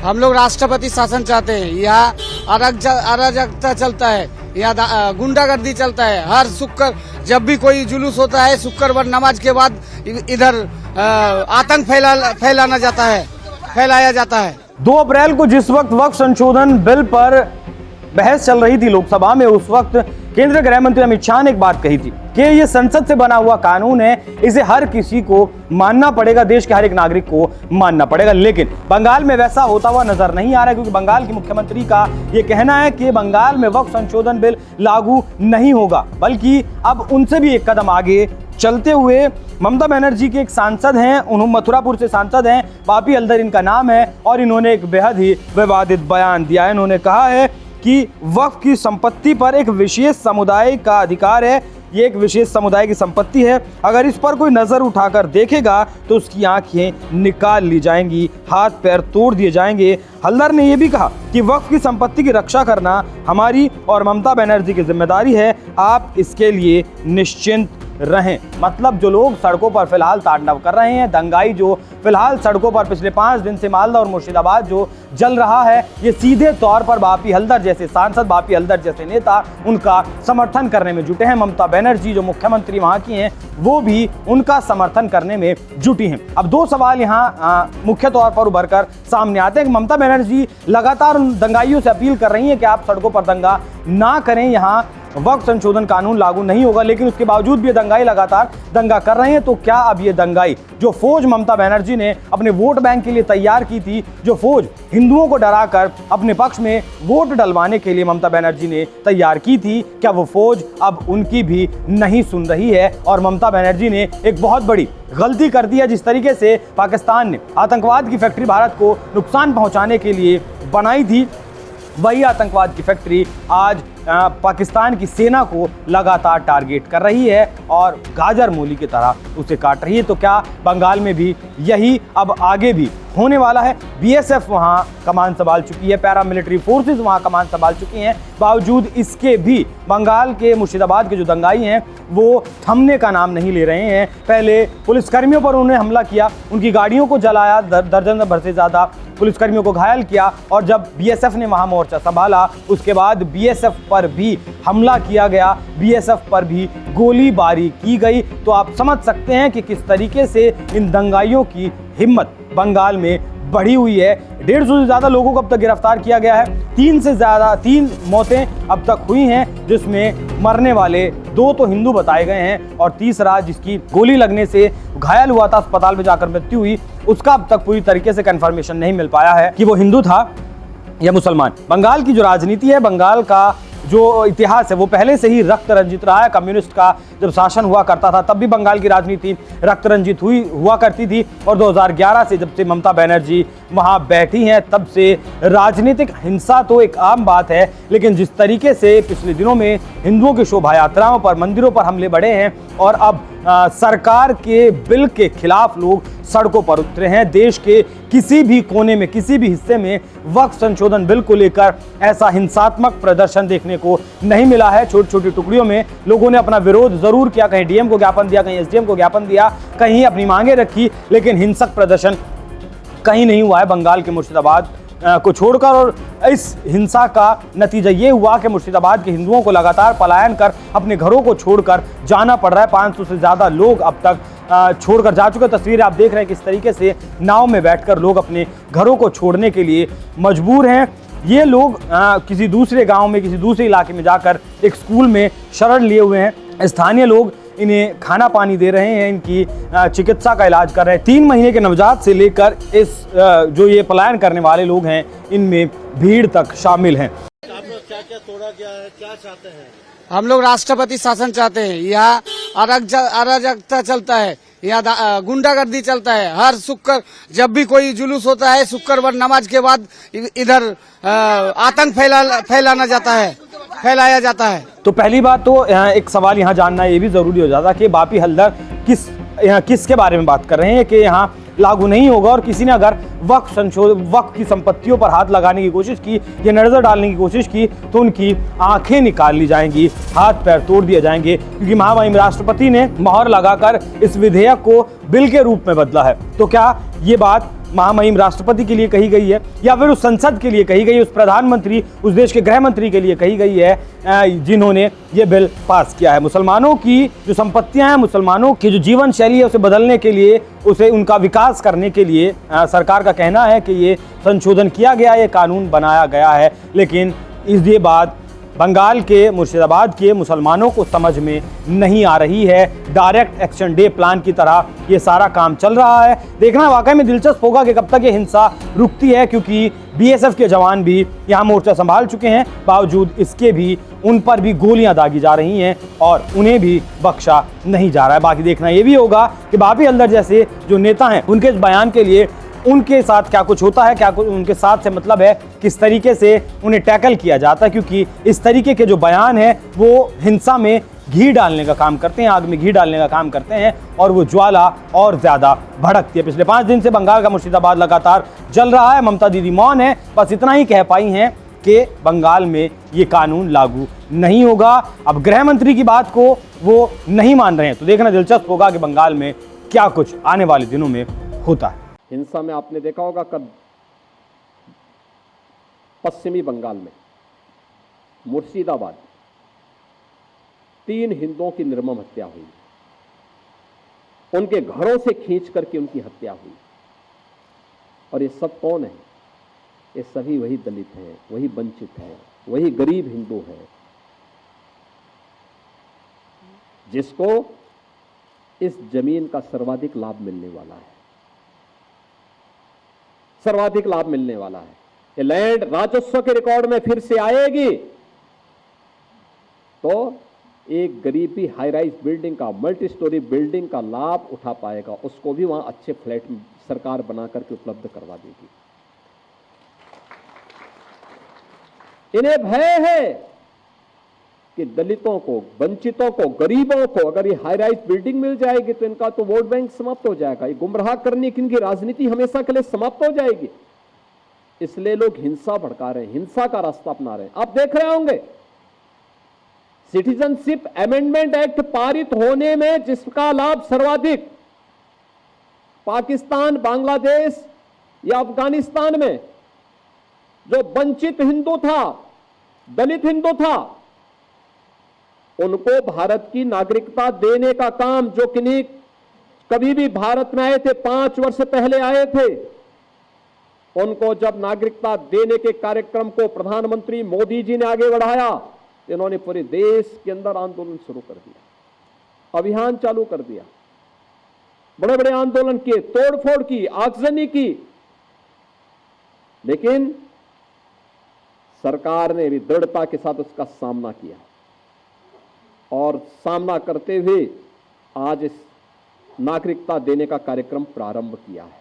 हम लोग राष्ट्रपति शासन चाहते हैं। यहाँ अराजकता चलता है, यहाँ गुंडागर्दी चलता है। हर शुक्र जब भी कोई जुलूस होता है, शुक्रवार नमाज के बाद इधर आतंक फैलाया जाता है। 2 अप्रैल को जिस वक्त वक्फ संशोधन बिल पर बहस चल रही थी लोकसभा में, उस वक्त केंद्रीय गृह मंत्री अमित शाह ने एक बात कही थी कि ये संसद से बना हुआ कानून है, इसे हर किसी को मानना पड़ेगा, देश के हर एक नागरिक को मानना पड़ेगा। लेकिन बंगाल में वैसा होता हुआ नजर नहीं आ रहा है, क्योंकि बंगाल की मुख्यमंत्री का ये कहना है कि बंगाल में वक्फ संशोधन बिल लागू नहीं होगा, बल्कि अब उनसे भी एक कदम आगे चलते हुए ममता बनर्जी के एक सांसद हैं, उन्होंने मथुरापुर से सांसद हैं, बापी हल्दर इनका नाम है, और इन्होंने एक बेहद ही विवादित बयान दिया है। इन्होंने कहा है कि वक्फ की संपत्ति पर एक विशेष समुदाय का अधिकार है, ये एक विशेष समुदाय की संपत्ति है, अगर इस पर कोई नज़र उठाकर देखेगा तो उसकी आंखें निकाल ली जाएंगी, हाथ पैर तोड़ दिए जाएंगे। हल्दर ने यह भी कहा कि वक्फ की संपत्ति की रक्षा करना हमारी और ममता बनर्जी की जिम्मेदारी है, आप इसके लिए निश्चिंत रहें। मतलब जो लोग सड़कों पर फिलहाल तांडव कर रहे हैं, दंगाई जो फिलहाल सड़कों पर पिछले 5 दिन से मालदा और मुर्शिदाबाद जो जल रहा है, ये सीधे तौर पर बापी हल्दर जैसे सांसद, बापी हल्दर जैसे नेता उनका समर्थन करने में जुटे हैं। ममता बनर्जी जो मुख्यमंत्री वहां की हैं, वो भी उनका समर्थन करने में जुटी हैं। अब 2 सवाल यहाँ मुख्य तौर पर उभर कर सामने आते हैं कि ममता बनर्जी लगातार उन दंगाइयों से अपील कर रही है कि आप सड़कों पर दंगा ना करें, यहाँ वक्फ संशोधन कानून लागू नहीं होगा, लेकिन उसके बावजूद भी ये दंगाई लगातार दंगा कर रहे हैं। तो क्या अब ये दंगाई जो फौज ममता बनर्जी ने अपने वोट बैंक के लिए तैयार की थी, जो फौज हिंदुओं को डराकर अपने पक्ष में वोट डलवाने के लिए ममता बनर्जी ने तैयार की थी, क्या वो फौज अब उनकी भी नहीं सुन रही है? और ममता बनर्जी ने एक बहुत बड़ी गलती कर दी है। जिस तरीके से पाकिस्तान ने आतंकवाद की फैक्ट्री भारत को नुकसान पहुंचाने के लिए बनाई थी, वही आतंकवाद की फैक्ट्री आज पाकिस्तान की सेना को लगातार टारगेट कर रही है और गाजर मूली की तरह उसे काट रही है। तो क्या बंगाल में भी यही अब आगे भी होने वाला है? बीएसएफ वहां कमान संभाल चुकी है, पैरामिलिट्री फोर्सेस वहां कमान संभाल चुकी हैं, बावजूद इसके भी बंगाल के मुर्शिदाबाद के जो दंगाई हैं वो थमने का नाम नहीं ले रहे हैं। पहले पुलिसकर्मियों पर उन्होंने हमला किया, उनकी गाड़ियों को जलाया, दर्जन भर से ज़्यादा पुलिसकर्मियों को घायल किया, और जब बीएसएफ ने वहां मोर्चा संभाला उसके बाद बीएसएफ पर भी हमला किया गया, बीएसएफ पर भी गोलीबारी की गई। तो आप समझ सकते हैं कि किस तरीके से इन दंगाइयों की हिम्मत बंगाल में बढ़ी हुई है। 150 से ज़्यादा लोगों को अब तक गिरफ्तार किया गया है, 3 मौतें अब तक हुई हैं, जिसमें मरने वाले 2 तो हिंदू बताए गए हैं और तीसरा जिसकी गोली लगने से घायल हुआ था, अस्पताल में जाकर मृत्यु हुई, उसका अब तक पूरी तरीके से कंफर्मेशन नहीं मिल पाया है कि वो हिंदू था या मुसलमान। बंगाल की जो राजनीति है, बंगाल का जो इतिहास है, वो पहले से ही रक्त रंजित रहा है। कम्युनिस्ट का जब शासन हुआ करता था तब भी बंगाल की राजनीति रक्त रंजित हुआ करती थी, और 2011 से जब से ममता बनर्जी वहां बैठी हैं तब से राजनीतिक हिंसा तो एक आम बात है, लेकिन जिस तरीके से पिछले दिनों में हिंदुओं की शोभा यात्राओं पर, मंदिरों पर हमले बढ़े हैं और अब सरकार के बिल के खिलाफ लोग सड़कों पर उतरे हैं, देश के किसी भी कोने में, किसी भी हिस्से में वक्फ संशोधन बिल को लेकर ऐसा हिंसात्मक प्रदर्शन देखने को नहीं मिला है। छोटी छोटी टुकड़ियों में लोगों ने अपना विरोध जरूर किया, कहीं डीएम को ज्ञापन दिया, कहीं एसडीएम को ज्ञापन दिया, कहीं अपनी मांगे रखी, लेकिन हिंसक प्रदर्शन कहीं नहीं हुआ है बंगाल के मुर्शिदाबाद को छोड़कर। और इस हिंसा का नतीजा ये हुआ कि मुर्शिदाबाद के हिंदुओं को लगातार पलायन कर अपने घरों को छोड़कर जाना पड़ रहा है। 500 से ज़्यादा लोग अब तक छोड़कर जा चुके। तस्वीरें आप देख रहे हैं किस तरीके से नाव में बैठकर लोग अपने घरों को छोड़ने के लिए मजबूर हैं। ये लोग किसी दूसरे गांव में, किसी दूसरे इलाके में जाकर एक स्कूल में शरण लिए हुए हैं। स्थानीय लोग इन्हें खाना पानी दे रहे हैं, इनकी चिकित्सा का इलाज कर रहे हैं। 3 महीने के नवजात से लेकर इस जो ये पलायन करने वाले लोग हैं, इनमें भीड़ तक शामिल हैं। आप लोग क्या क्या तोड़ा गया है, क्या चाहते हैं? हम लोग राष्ट्रपति शासन चाहते हैं। यहाँ अराजकता चलता है, यहाँ गुंडागर्दी चलता है। हर शुक्र जब भी कोई जुलूस होता है, शुक्रवार नमाज के बाद इधर आतंक फैलाया जाता है। तो पहली बात तो एक सवाल यहाँ जानना ये भी जरूरी हो जाता कि बापी हल्दर किसके बारे में बात कर रहे हैं कि यहाँ लागू नहीं होगा, और किसी ने अगर वक्फ की संपत्तियों पर हाथ लगाने की कोशिश की या नजर डालने की कोशिश की तो उनकी आंखें निकाल ली जाएंगी, हाथ पैर तोड़ दिए जाएंगे, क्योंकि महामहिम राष्ट्रपति ने मोहर लगाकर इस विधेयक को बिल के रूप में बदला है। तो क्या ये बात महामहिम राष्ट्रपति के लिए कही गई है या फिर उस संसद के लिए कही गई है, उस प्रधानमंत्री, उस देश के गृह मंत्री के लिए कही गई है जिन्होंने ये बिल पास किया है। मुसलमानों की जो संपत्तियां हैं, मुसलमानों की जो जीवन शैली है, उसे बदलने के लिए, उसे उनका विकास करने के लिए सरकार का कहना है कि ये संशोधन किया गया, ये कानून बनाया गया है। लेकिन ये बात बंगाल के मुर्शिदाबाद के मुसलमानों को समझ में नहीं आ रही है। डायरेक्ट एक्शन डे प्लान की तरह ये सारा काम चल रहा है। देखना वाकई में दिलचस्प होगा कि कब तक ये हिंसा रुकती है, क्योंकि बीएसएफ के जवान भी यहाँ मोर्चा संभाल चुके हैं। बावजूद इसके भी उन पर भी गोलियां दागी जा रही हैं और उन्हें भी बख्शा नहीं जा रहा है। बाकी देखना ये भी होगा कि बापी हल्दर जैसे जो नेता हैं, उनके इस बयान के लिए उनके साथ क्या कुछ होता है, क्या कुछ उनके साथ से मतलब है, किस तरीके से उन्हें टैकल किया जाता है, क्योंकि इस तरीके के जो बयान है वो हिंसा में घी डालने का काम करते हैं, आग में घी डालने का काम करते हैं और वो ज्वाला और ज़्यादा भड़कती है। पिछले 5 दिन से बंगाल का मुर्शिदाबाद लगातार जल रहा है। ममता दीदी मौन है, बस इतना ही कह पाई हैं कि बंगाल में ये कानून लागू नहीं होगा। अब गृह मंत्री की बात को वो नहीं मान रहे हैं, तो देखना दिलचस्प होगा कि बंगाल में क्या कुछ आने वाले दिनों में होता है। हिंसा में आपने देखा होगा कब पश्चिमी बंगाल में मुर्शिदाबाद 3 हिंदुओं की निर्मम हत्या हुई, उनके घरों से खींच करके उनकी हत्या हुई। और ये सब कौन है? ये सभी वही दलित हैं, वही वंचित हैं, वही गरीब हिंदू हैं जिसको इस जमीन का सर्वाधिक लाभ मिलने वाला है, सर्वाधिक लाभ मिलने वाला है। ये लैंड राजस्व के रिकॉर्ड में फिर से आएगी तो एक गरीब भी हाई राइज बिल्डिंग का, मल्टी स्टोरी बिल्डिंग का लाभ उठा पाएगा, उसको भी वहां अच्छे फ्लैट सरकार बना करके उपलब्ध करवा देगी। इन्हें भय है कि दलितों को, वंचितों को, गरीबों को अगर ये हाई राइज बिल्डिंग मिल जाएगी तो इनका तो वोट बैंक समाप्त हो जाएगा, ये गुमराह करने की इनकी राजनीति हमेशा के लिए समाप्त हो जाएगी। इसलिए लोग हिंसा भड़का रहे हैं, हिंसा का रास्ता अपना रहे हैं। आप देख रहे होंगे सिटीजनशिप अमेंडमेंट एक्ट पारित होने में जिसका लाभ सर्वाधिक पाकिस्तान, बांग्लादेश या अफगानिस्तान में जो वंचित हिंदू था, दलित हिंदू था, उनको भारत की नागरिकता देने का काम, जो किन्हीं कभी भी भारत में आए थे, 5 वर्ष पहले आए थे, उनको जब नागरिकता देने के कार्यक्रम को प्रधानमंत्री मोदी जी ने आगे बढ़ाया, इन्होंने पूरे देश के अंदर आंदोलन शुरू कर दिया, अभियान चालू कर दिया, बड़े बड़े आंदोलन किए, तोड़फोड़ की, आगजनी की। लेकिन सरकार ने भी दृढ़ता के साथ उसका सामना किया और सामना करते हुए आज इस नागरिकता देने का कार्यक्रम प्रारंभ किया है।